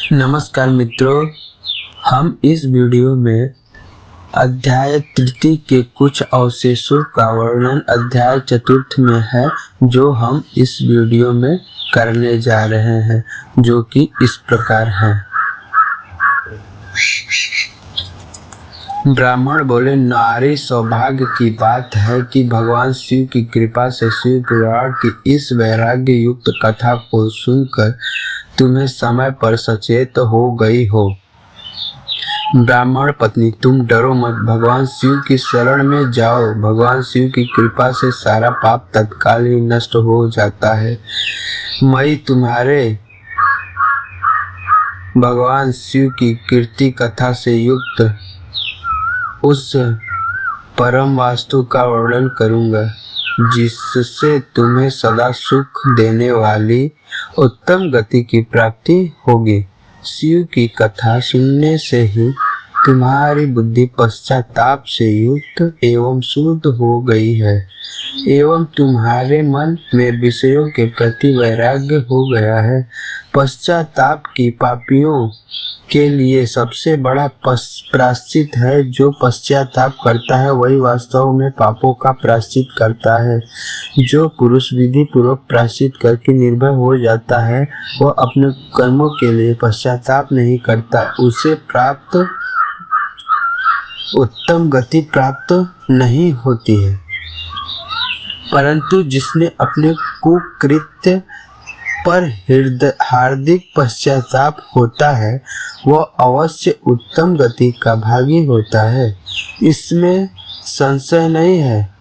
नमस्कार मित्रों, हम इस वीडियो में अध्याय तृतीय के कुछ अवशेषों का वर्णन अध्याय चतुर्थ में है, जो हम इस वीडियो में करने जा रहे हैं, जो कि इस प्रकार है। ब्राह्मण बोले, नारी सौभाग्य की बात है कि भगवान शिव की कृपा से शिव पुराण की इस वैराग्य युक्त कथा को सुनकर तुम्हें समय पर सचेत हो गई हो। ब्राह्मण पत्नी, तुम डरो मत, भगवान शिव की शरण में जाओ। भगवान शिव की कृपा से सारा पाप तत्काल ही नष्ट हो जाता है। मैं तुम्हारे भगवान शिव की कीर्ति कथा से युक्त उस परम वास्तु का वर्णन करूंगा, जिससे तुम्हें सदा सुख देने वाली उत्तम गति की प्राप्ति होगी। शिव की कथा सुनने से ही तुम्हारी बुद्धि पश्चाताप से युक्त एवं शुद्ध हो गई है, एवं तुम्हारे मन में विषयों के प्रति वैराग्य हो गया है। पश्चाताप की पापियों के लिए सबसे बड़ा प्रायश्चित है। जो पश्चाताप करता है वही वास्तव में पापों का प्रायश्चित करता है। जो पुरुष विधि पूर्वक प्रायश्चित करके निर्भय हो जाता है, वह अपने कर्मों के लिए पश्चाताप नहीं करता। उसे प्राप्त उत्तम गति प्राप्त नहीं होती है, परंतु जिसने अपने कुकृत्य पर हार्दिक पश्चाताप होता है, वह अवश्य उत्तम गति का भागी होता है, इसमें संशय नहीं है।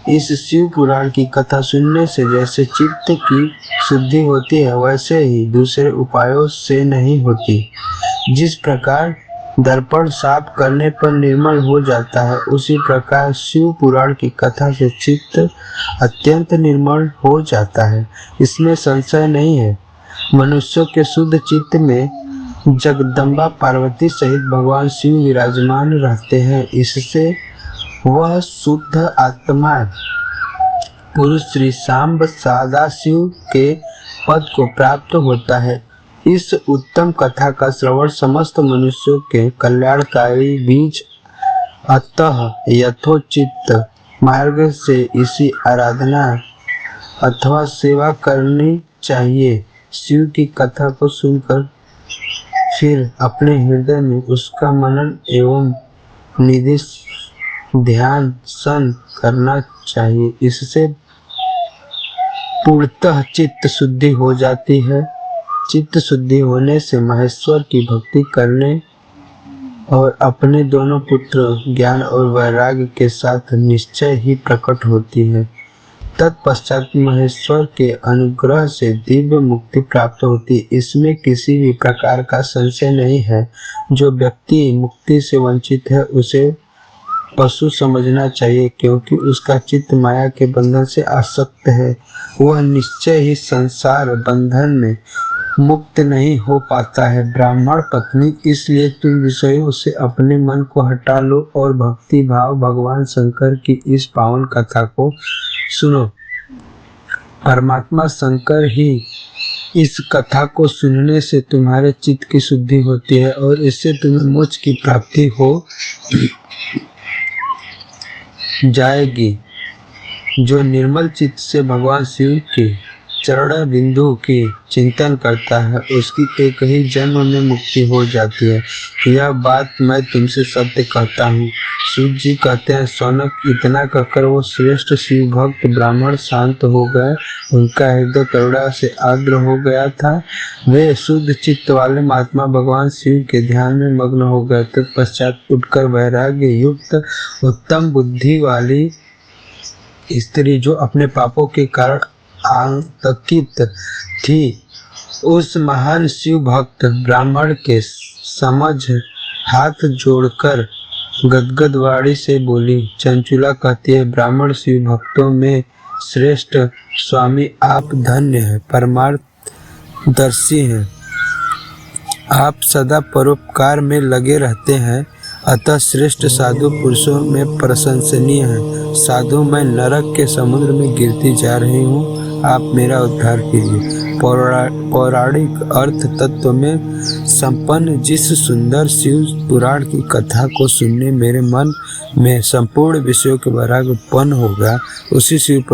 इस शिव पुराण की कथा सुनने से जैसे चित्त की शुद्धि होती है, वैसे ही दूसरे उपायों से नहीं होती। जिस प्रकार दर्पण साफ करने पर निर्मल हो जाता है, उसी प्रकार शिव पुराण की कथा से चित्त अत्यंत निर्मल हो जाता है, इसमें संशय नहीं है। मनुष्यों के शुद्ध चित्त में जगदम्बा पार्वती सहित भगवान शिव विराजमान रहते हैं। इससे वह शुद्ध आत्मा पुरुष श्री सांब सदाशिव के पद को प्राप्त होता है। इस उत्तम कथा का श्रवण समस्त मनुष्यों के कल्याणकारी बीज, अतः यथोचित मार्ग से इसी आराधना अथवा सेवा करनी चाहिए। शिव की कथा को सुनकर फिर अपने हृदय में उसका मनन एवं निधि ध्यान सन करना चाहिए। इससे पूर्णतः चित्त शुद्धि हो जाती है। चित्त शुद्धि होने से महेश्वर की भक्ति करने और अपने दोनों पुत्र ज्ञान और वैराग्य के साथ निश्चय ही प्रकट होती है। तत्पश्चात महेश्वर के अनुग्रह से दिव्य मुक्ति प्राप्त होती। इसमें किसी भी प्रकार का संशय नहीं है। जो व्यक्ति मुक्ति से वंचित है, उसे पशु समझना चाहिए, क्योंकि उसका चित्त माया के बंधन से आसक्त है। वह निश्चय ही संसार बंधन में मुक्त नहीं हो पाता है। ब्राह्मण पत्नी, इसलिए तुम विषयों से अपने मन को हटा लो और भक्ति भाव भगवान शंकर की इस पावन कथा को सुनो। परमात्मा शंकर ही इस कथा को सुनने से तुम्हारे चित्त की शुद्धि होती है और इससे तुम्हें मोक्ष की प्राप्ति हो जाएगी। जो निर्मल चित्त से भगवान शिव के चरण बिंदु की चिंतन करता है, उसकी एक ही जन्म में मुक्ति हो जाती है। यह बात मैं तुमसे सत्य कहता हूँ। सूत जी कहते हैं, सौनक, इतना कहकर वो श्रेष्ठ शिव भक्त ब्राह्मण शांत हो गए। उनका हृदय करुणा से आर्द्र हो गया था। वे शुद्ध चित्त वाले महात्मा भगवान शिव के ध्यान में मग्न हो गए। तत्पश्चात उठकर वैराग्य युक्त उत्तम बुद्धि वाली स्त्री, जो अपने पापों के कारण आतंकित थी, उस महान शिव भक्त ब्राह्मण के समझ हाथ जोड़कर गदगद वाणी से बोली। चंचुला कहती है, ब्राह्मण शिव भक्तों में श्रेष्ठ स्वामी आप धन्य हैं, परमार्थदर्शी हैं। आप सदा परोपकार में लगे रहते हैं, अतः श्रेष्ठ साधु पुरुषों में प्रशंसनीय है। साधु, मैं नरक के समुद्र में गिरती जा रही हूँ, आप मेरा उद्धार कीजिए। पौराणिक अर्थ तत्व में संपन्न जिस सुंदर शिव पुराण की कथा को सुनने मेरे मन में संपूर्ण विषयों के वैराग्य उत्पन्न हो गया, उसी शिव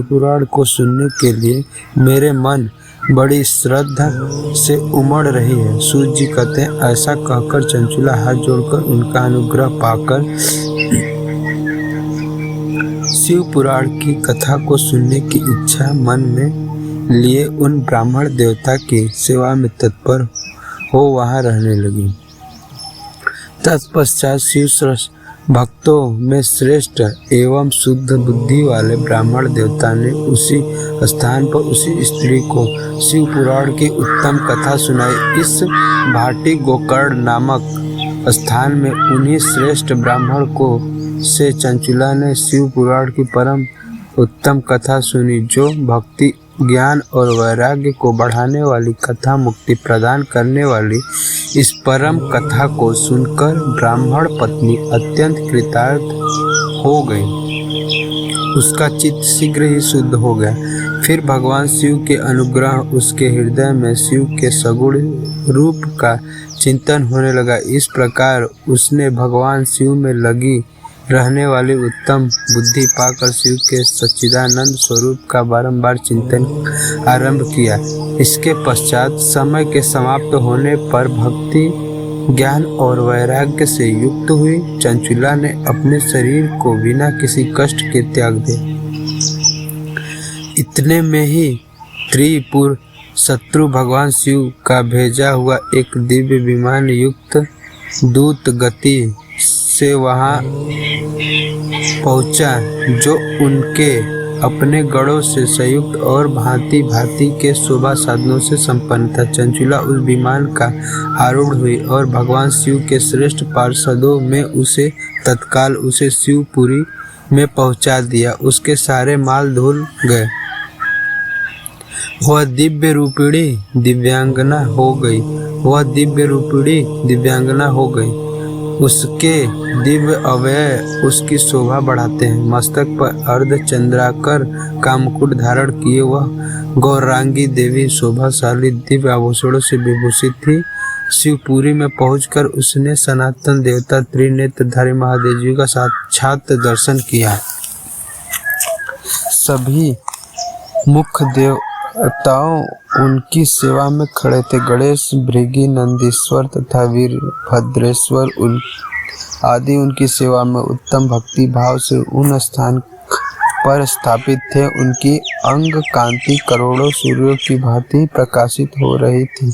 पुराण को सुनने के लिए मेरे मन बड़ी श्रद्धा से उमड़ रही है। सूर्य जी कहते हैं, ऐसा कहकर चंचुला हाथ जोड़कर उनका अनुग्रह पाकर शिव पुराण की कथा को सुनने की इच्छा मन में लिए उन ब्राह्मण देवता की सेवा में तत्पर हो वहां रहने लगी। तत्पश्चात शिव भक्तों में श्रेष्ठ एवं शुद्ध बुद्धि वाले ब्राह्मण देवता ने उसी स्थान पर उसी स्त्री को शिव पुराण की उत्तम कथा सुनाई। इस भाटी गोकर्ण नामक स्थान में उन्हीं श्रेष्ठ ब्राह्मण को से चंचुला ने शिव पुराण की परम उत्तम कथा सुनी, जो भक्ति ज्ञान और वैराग्य को बढ़ाने वाली कथा, मुक्ति प्रदान करने वाली इस परम कथा को सुनकर ब्राह्मण पत्नी अत्यंत कृतार्थ हो गई। उसका चित्त शीघ्र ही शुद्ध हो गया। फिर भगवान शिव के अनुग्रह उसके हृदय में शिव के सगुण रूप का चिंतन होने लगा। इस प्रकार उसने भगवान शिव में लगी रहने वाली उत्तम बुद्धि पाकर शिव के सच्चिदानंद स्वरूप का बारंबार चिंतन आरंभ किया। इसके पश्चात समय के समाप्त होने पर भक्ति ज्ञान और वैराग्य से युक्त हुई चंचुला ने अपने शरीर को बिना किसी कष्ट के त्याग दिया। इतने में ही त्रिपुर शत्रु भगवान शिव का भेजा हुआ एक दिव्य विमान युक्त दूत गति से वहां पहुंचा, जो उनके अपने गढ़ों से संयुक्त और भांति भांति के शोभा साधनों से संपन्न था। चंचुला उस विमान का आरूढ़ हुई और भगवान शिव के श्रेष्ठ पार्षदों में उसे तत्काल उसे शिवपुरी में पहुंचा दिया। उसके सारे माल धुल गए। वह दिव्य रूपिणी दिव्यांगना हो गई। उसके दिव्य अवयव उसकी शोभा बढ़ाते हैं। मस्तक पर अर्धचंद्राकर का मुकुट धारण किए वह गौरांगी देवी शोभाशाली दिव्य आभूषणों से विभूषित थी। शिवपुरी में पहुंचकर उसने सनातन देवता त्रिनेत्रधारी महादेव जी का साक्षात दर्शन किया। सभी मुख्य देवताओं उनकी सेवा में खड़े थे। गणेश, भृगि, नंदीश्वर तथा वीरभद्रेश्वर आदि उनकी सेवा में उत्तम भक्ति भाव से उन स्थान पर स्थापित थे। उनकी अंग कांति करोड़ों सूर्यों की भांति प्रकाशित हो रही थी।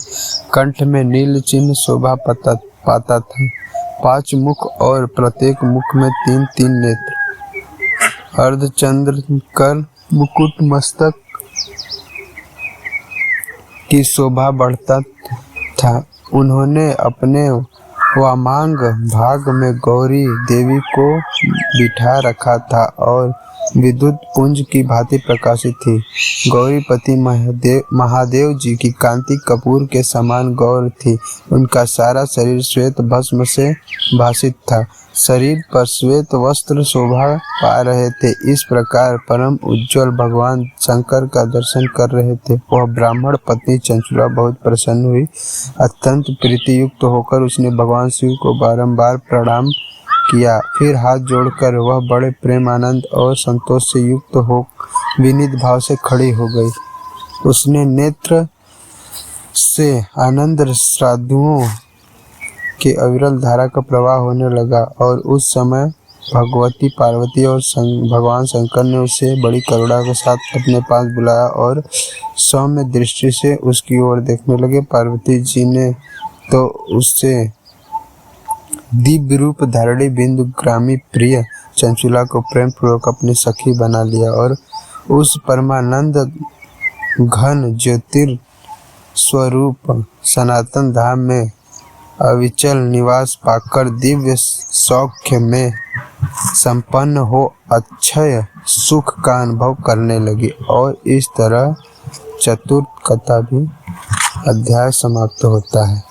कंठ में नील चिन्ह शोभा पाता था। 5 मुख और प्रत्येक मुख में 3-3 नेत्र। अर्धचंद्र कर मुकुट मस्तक की शोभा बढ़ता था। उन्होंने अपने वामांग भाग में गौरी देवी को बिठा रखा था और विद्युत पुंज की भांति प्रकाशित थी। गौरीपति महादेव जी की कांति कपूर के समान गौर थी। उनका सारा शरीर श्वेत भस्म से भासित था। शरीर पर श्वेत वस्त्र शोभा पा रहे थे। इस प्रकार परम उज्ज्वल भगवान शंकर का दर्शन कर रहे थे। वह ब्राह्मण पत्नी चंचुला बहुत प्रसन्न हुई। अत्यंत प्रीति युक्त होकर उसने भगवान शिव को बारंबार प्रणाम किया। फिर हाथ जोड़कर वह बड़े प्रेम आनंद और संतोष से युक्त हो विनीत भाव से खड़ी हो गई। उसने नेत्र से आनंद श्राद्धुओं के अविरल धारा का प्रवाह होने लगा और उस समय भगवती पार्वती और भगवान शंकर ने उसे बड़ी करुणा के साथ अपने पास बुलाया और सौम्य दृष्टि से उसकी ओर देखने लगे। पार्वती जी ने तो उससे दिव्य रूप धारणी बिंदु ग्रामी प्रिय चंचुला को प्रेम पूर्वक अपनी सखी बना लिया और उस परमानंद घन ज्योतिर स्वरूप सनातन धाम में अविचल निवास पाकर दिव्य सौख्य में संपन्न हो अक्षय सुख का अनुभव करने लगी। और इस तरह चतुर्थ कथा भी अध्याय समाप्त होता है।